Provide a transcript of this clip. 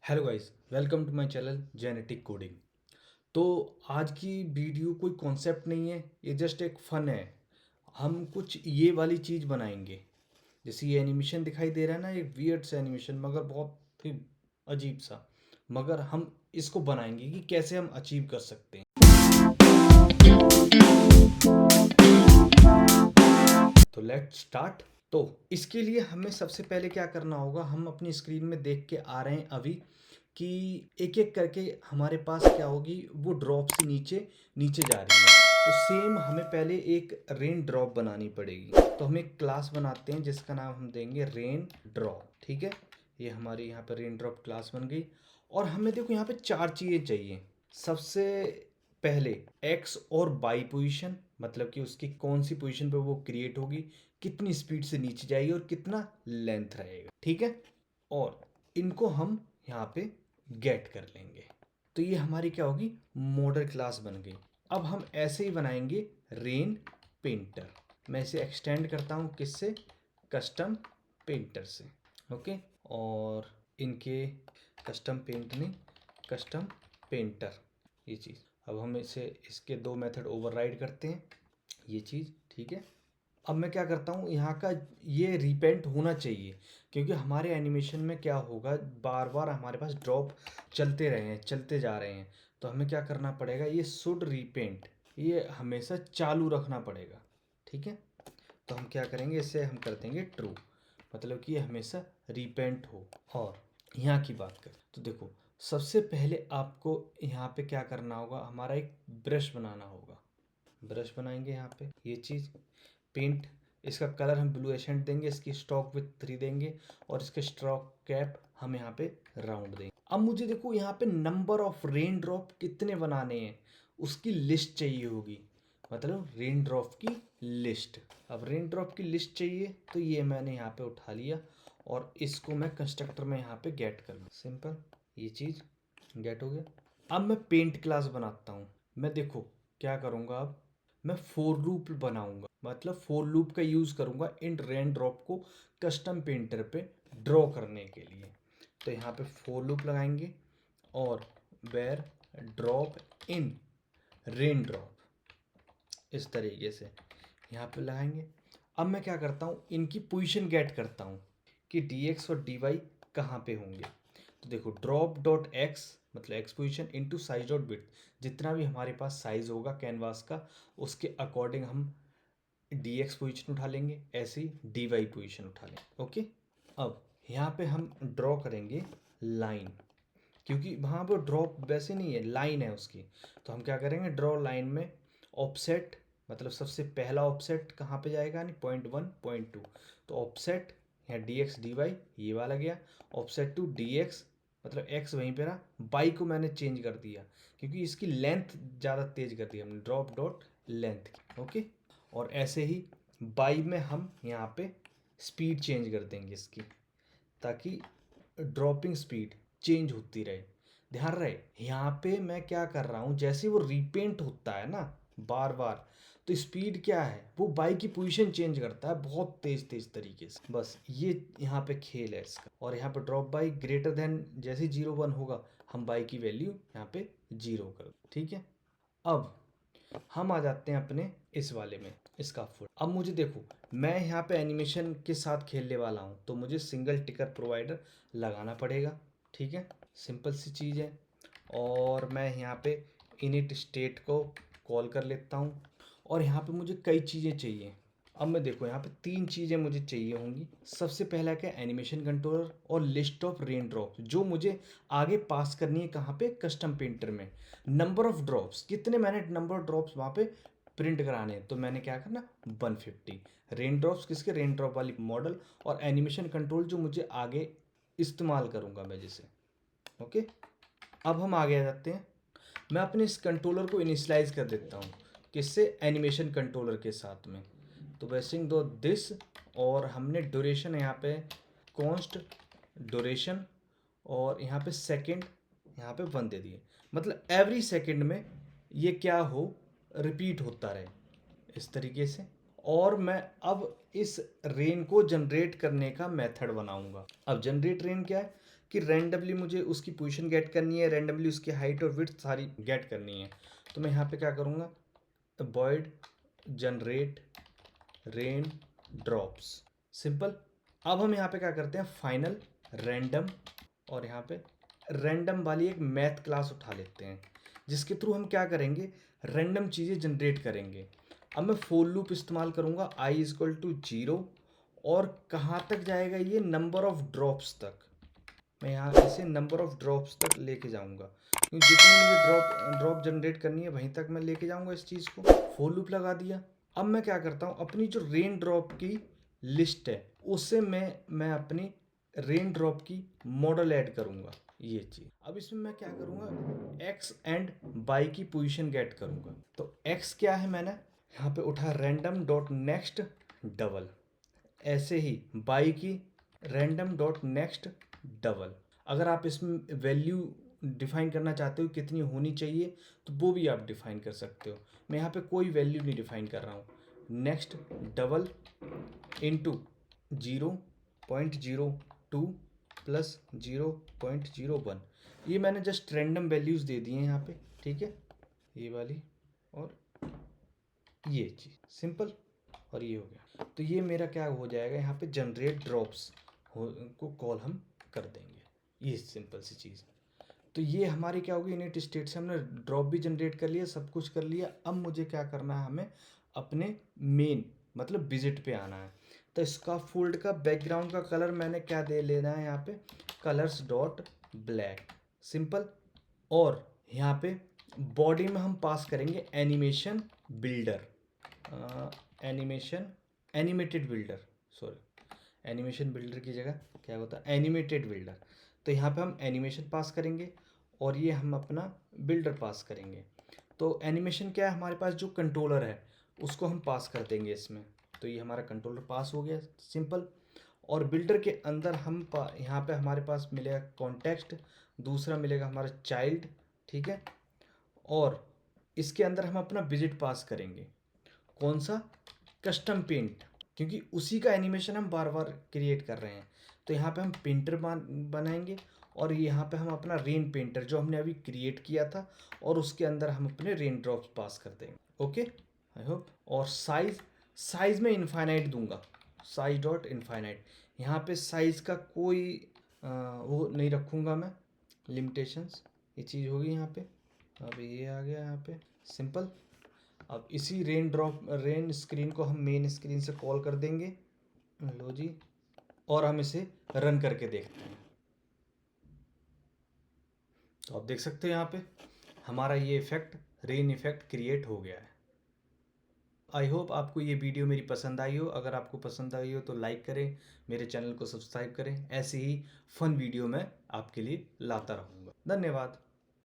Hello guys, welcome to my channel genetic coding. तो आज की वीडियो कोई कॉन्सेप्ट नहीं है, ये जस्ट एक फन है। हम कुछ ये वाली चीज़ बनाएंगे। जैसे ये एनिमेशन दिखाई दे रहा है ना, एक वियर्ड सा एनिमेशन, मगर बहुत ही अजीब सा। मगर हम इसको बनाएंगे कि कैसे हम अचीव कर सकते हैं। तो लेट्स स्टार्ट। तो इसके लिए हमें सबसे पहले क्या करना होगा, हम अपनी स्क्रीन में देख के आ रहे हैं अभी कि एक एक करके हमारे पास क्या होगी, वो ड्रॉप से नीचे नीचे जा रही है। तो सेम हमें पहले एक रेन ड्रॉप बनानी पड़ेगी। तो हम एक क्लास बनाते हैं जिसका नाम हम देंगे रेन ड्रॉप। ठीक है, ये हमारी यहाँ पर रेन ड्रॉप क्लास बन गई। और हमें देखो यहाँ पे चार चीज़ें चाहिए। सबसे पहले एक्स और वाई पोजीशन, मतलब कि उसकी कौन सी पोजीशन पे वो क्रिएट होगी, कितनी स्पीड से नीचे जाएगी और कितना लेंथ रहेगा। ठीक है, और इनको हम यहाँ पे गेट कर लेंगे। तो ये हमारी क्या होगी, मॉडल क्लास बन गई। अब हम ऐसे ही बनाएंगे रेन पेंटर। मैं इसे एक्सटेंड करता हूँ किससे, कस्टम पेंटर से। ओके, और इनके कस्टम पेंट नहीं, कस्टम पेंटर, ये चीज़। अब हम इसे इसके दो मेथड ओवरराइड करते हैं, ये चीज़। ठीक है, अब मैं क्या करता हूँ, यहाँ का ये रिपेंट होना चाहिए, क्योंकि हमारे एनिमेशन में क्या होगा, बार बार हमारे पास ड्रॉप चलते रहे हैं, चलते जा रहे हैं। तो हमें क्या करना पड़ेगा, ये शुड रिपेंट, ये हमेशा चालू रखना पड़ेगा। ठीक है, तो हम क्या करेंगे, इसे हम कर देंगे ट्रू, मतलब कि ये हमेशा रिपेंट हो। और यहाँ की बात करें तो देखो, सबसे पहले आपको यहाँ पे क्या करना होगा, हमारा एक ब्रश बनाना होगा। ब्रश बनाएंगे यहाँ पे, ये चीज़। पेंट, इसका कलर हम ब्लू एशेंट देंगे, इसकी स्ट्रोक विथ 3 देंगे, और इसके स्ट्रोक कैप हम यहाँ पे राउंड देंगे। अब मुझे देखो यहाँ पे नंबर ऑफ रेन ड्रॉप कितने बनाने हैं, उसकी लिस्ट चाहिए होगी, मतलब रेन ड्रॉप की लिस्ट। अब रेन ड्रॉप की लिस्ट चाहिए, तो ये मैंने यहाँ पे उठा लिया और इसको मैं कंस्ट्रक्टर में यहाँ पे गेट कर लूँ। सिंपल, ये चीज़ गेट हो गया। अब मैं पेंट क्लास बनाता हूँ। मैं देखो क्या करूँगा, अब मैं फोर लूप बनाऊंगा, मतलब फोर लूप का यूज़ करूंगा इन रेन ड्रॉप को कस्टम पेंटर पे ड्रॉ करने के लिए। तो यहाँ पे फोर लूप लगाएंगे और where drop in rain drop, इस तरीके से यहाँ पे लगाएंगे। अब मैं क्या करता हूँ, इनकी पोजीशन गेट करता हूँ कि डी एक्स और डी वाई कहाँ पे होंगे। तो देखो, ड्रॉप डॉट एक्स मतलब x position into size dot width, जितना भी हमारे पास साइज होगा कैनवास का, उसके अकॉर्डिंग हम डी एक्स पोजिशन उठा लेंगे, ऐसे ही डी वाई पोजिशन उठा लेंगे। ओके, अब यहाँ पे हम ड्रॉ करेंगे लाइन, क्योंकि वहाँ पर ड्रॉप वैसे नहीं है, लाइन है उसकी। तो हम क्या करेंगे, ड्रॉ लाइन में ऑफसेट, मतलब सबसे पहला ऑफसेट कहाँ पे जाएगा, यानी 0.1 0.2। तो ऑफसेट यहाँ डी एक्स डी वाई ये वाला गया, ऑफसेट टू डी एक्स, मतलब एक्स वहीं पे रहा, बाई को मैंने चेंज कर दिया क्योंकि इसकी लेंथ ज़्यादा तेज कर दी हमने, ड्रॉप डॉट लेंथ की। ओके, और ऐसे ही बाई में हम यहाँ पे स्पीड चेंज कर देंगे इसकी, ताकि ड्रॉपिंग स्पीड चेंज होती रहे। ध्यान रहे यहाँ पे मैं क्या कर रहा हूँ, जैसे वो रिपेंट होता है ना बार बार, तो स्पीड क्या है, वो बाइक की पोजीशन चेंज करता है बहुत तेज तेज तरीके से। बस ये यहाँ पे खेल है इसका। और यहाँ पे ड्रॉप बाई ग्रेटर देन, जैसे 0 1 होगा हम बाई की वैल्यू यहाँ पे 0 कर। ठीक है, अब हम आ जाते हैं अपने इस वाले में, इसका फुल। अब मुझे देखो, मैं यहाँ पे एनिमेशन के साथ खेलने वाला हूँ, तो मुझे सिंगल टिकर प्रोवाइडर लगाना पड़ेगा। ठीक है, सिंपल सी चीज़ है। और मैं यहाँ पे इनिट स्टेट को कॉल कर लेता हूँ, और यहाँ पे मुझे कई चीज़ें चाहिए। अब मैं देखो यहाँ पे तीन चीज़ें मुझे चाहिए होंगी। सबसे पहला क्या, एनिमेशन कंट्रोलर और लिस्ट ऑफ रेन ड्रॉप, जो मुझे आगे पास करनी है कहाँ पे, कस्टम पेंटर में। नंबर ऑफ ड्रॉप्स, कितने मैंने नंबर ऑफ ड्रॉप्स वहाँ पे प्रिंट कराने हैं, तो मैंने क्या करना, 150 रेन ड्रॉप्स, किसके, रेन ड्रॉप वाली मॉडल। और एनिमेशन कंट्रोल जो मुझे आगे इस्तेमाल करूँगा मैं जिसे। ओके, अब हम आगे आ जाते हैं। मैं अपने इस कंट्रोलर को इनिशियलाइज कर देता हूँ, किससे, एनिमेशन कंट्रोलर के साथ में। तो वेस्टिंग दो दिस, और हमने ड्यूरेशन यहाँ पे कॉन्स्ट ड्यूरेशन, और यहाँ पे सेकंड यहाँ पे 1 दे दिए, मतलब एवरी सेकंड में ये क्या हो, रिपीट होता रहे इस तरीके से। और मैं अब इस रेन को जनरेट करने का मेथड बनाऊंगा। अब जनरेट रेन क्या है, कि रैंडमली मुझे उसकी पोजीशन गेट करनी है, रैंडमली उसकी हाइट और विड्थ सारी गेट करनी है। तो मैं यहाँ पे क्या करूँगा, void generate rain drops, simple. अब हम यहाँ पे क्या करते हैं, फाइनल रैंडम, और यहाँ पे रैंडम वाली एक मैथ क्लास उठा लेते हैं जिसके थ्रू हम क्या करेंगे, रैंडम चीज़ें जनरेट करेंगे। अब मैं फोर लूप इस्तेमाल करूँगा, i इक्वल टू 0, और कहाँ तक जाएगा ये, नंबर ऑफ ड्रॉप्स तक। मैं यहाँ इसे नंबर ऑफ ड्रॉप्स तक लेके जाऊँगा, क्योंकि जितनी मुझे ड्रॉप जनरेट करनी है वहीं तक मैं लेके जाऊँगा इस चीज़ को। फोर लूप लगा दिया। अब मैं क्या करता हूँ, अपनी जो रेन ड्रॉप की लिस्ट है उससे मैं अपनी रेन ड्रॉप की मॉडल ऐड करूँगा, ये चीज़। अब इसमें मैं क्या करूँगा, x एंड y की पोजीशन गेट करूँगा। तो x क्या है, मैंने यहाँ पे उठा रैंडम डॉट नेक्स्ट डबल, ऐसे ही y की रैंडम डॉट नेक्स्ट डबल। अगर आप इसमें वैल्यू डिफाइन करना चाहते हो कितनी होनी चाहिए तो वो भी आप डिफाइन कर सकते हो। मैं यहाँ पे कोई वैल्यू नहीं डिफाइन कर रहा हूँ। नेक्स्ट डबल इंटू 0.02 प्लस 0.01, ये मैंने जस्ट रैंडम वैल्यूज़ दे दी हैं यहाँ पे, ठीक है, ये वाली और ये चीज़, सिंपल। और ये हो गया। तो ये मेरा क्या हो जाएगा, यहाँ पे जनरेट ड्रॉप्स को कॉल हम कर देंगे, ये सिंपल सी चीज़। तो ये हमारी क्या होगी, इनिट स्टेट से हमने ड्रॉप भी जनरेट कर लिया, सब कुछ कर लिया। अब मुझे क्या करना है, हमें अपने मेन मतलब विजिट पे आना है। तो इसका फोल्ड का बैकग्राउंड का कलर मैंने क्या दे लेना है, यहाँ पे कलर्स डॉट ब्लैक, सिंपल। और यहाँ पे बॉडी में हम पास करेंगे animation builder, animated builder, sorry, animation builder की जगह क्या होता है, एनिमेटेड बिल्डर। तो यहाँ पे हम एनिमेशन पास करेंगे और ये हम अपना बिल्डर पास करेंगे। तो एनिमेशन क्या है, हमारे पास जो कंट्रोलर है उसको हम पास कर देंगे इसमें। तो ये हमारा कंट्रोलर पास हो गया, सिंपल। और बिल्डर के अंदर हम यहाँ पे हमारे पास मिलेगा कॉन्टेक्स्ट, दूसरा मिलेगा हमारा चाइल्ड, ठीक है। और इसके अंदर हम अपना विजिट पास करेंगे, कौन सा, कस्टम पेंट, क्योंकि उसी का एनिमेशन हम बार बार क्रिएट कर रहे हैं। तो यहाँ पे हम पेंटर बनाएंगे और यहाँ पे हम अपना रेन पेंटर जो हमने अभी क्रिएट किया था और उसके अंदर हम अपने रेन ड्रॉप्स पास कर देंगे, ओके, आई होप। और साइज में इनफाइनाइट दूंगा, साइज डॉट इनफाइनाइट। यहाँ पे साइज का कोई वो नहीं रखूँगा मैं, लिमिटेशंस, ये चीज़ होगी यहाँ पे। अब ये आ गया यहाँ पे, सिंपल। अब इसी रेन स्क्रीन को हम मेन स्क्रीन से कॉल कर देंगे, लो जी, और हम इसे रन करके देखते हैं। तो आप देख सकते हैं यहाँ पे हमारा ये इफेक्ट, रेन इफेक्ट क्रिएट हो गया है। आई होप आपको ये वीडियो मेरी पसंद आई हो। अगर आपको पसंद आई हो तो लाइक करें, मेरे चैनल को सब्सक्राइब करें। ऐसे ही फन वीडियो मैं आपके लिए लाता रहूँगा। धन्यवाद।